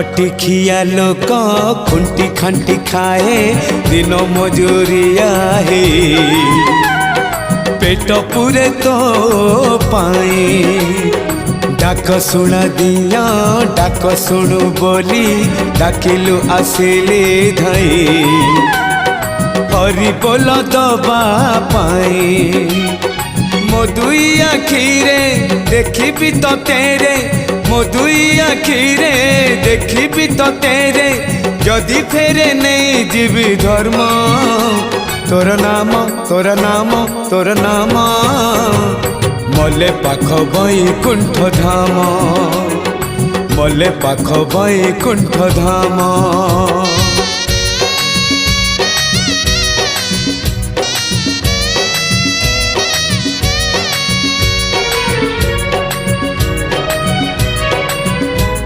खटिखिया लोक खुंटी खांटी खाए दिन मजूरिया है पेट पूरे तो पाए डाक शुणा दिया डाक शुणु बोली डाकिलु आसिले धई हरि बोल दबा पाए मो दुई आखिरे देखी तो तेरे मो दुई आखिरे देखी तो तेरे जदि फेरे नहीं जीवी धर्म तोर नाम तोर नाम तोर नाम मले पाख बैकुंठ धाम मले पाख बैकुंठ धाम।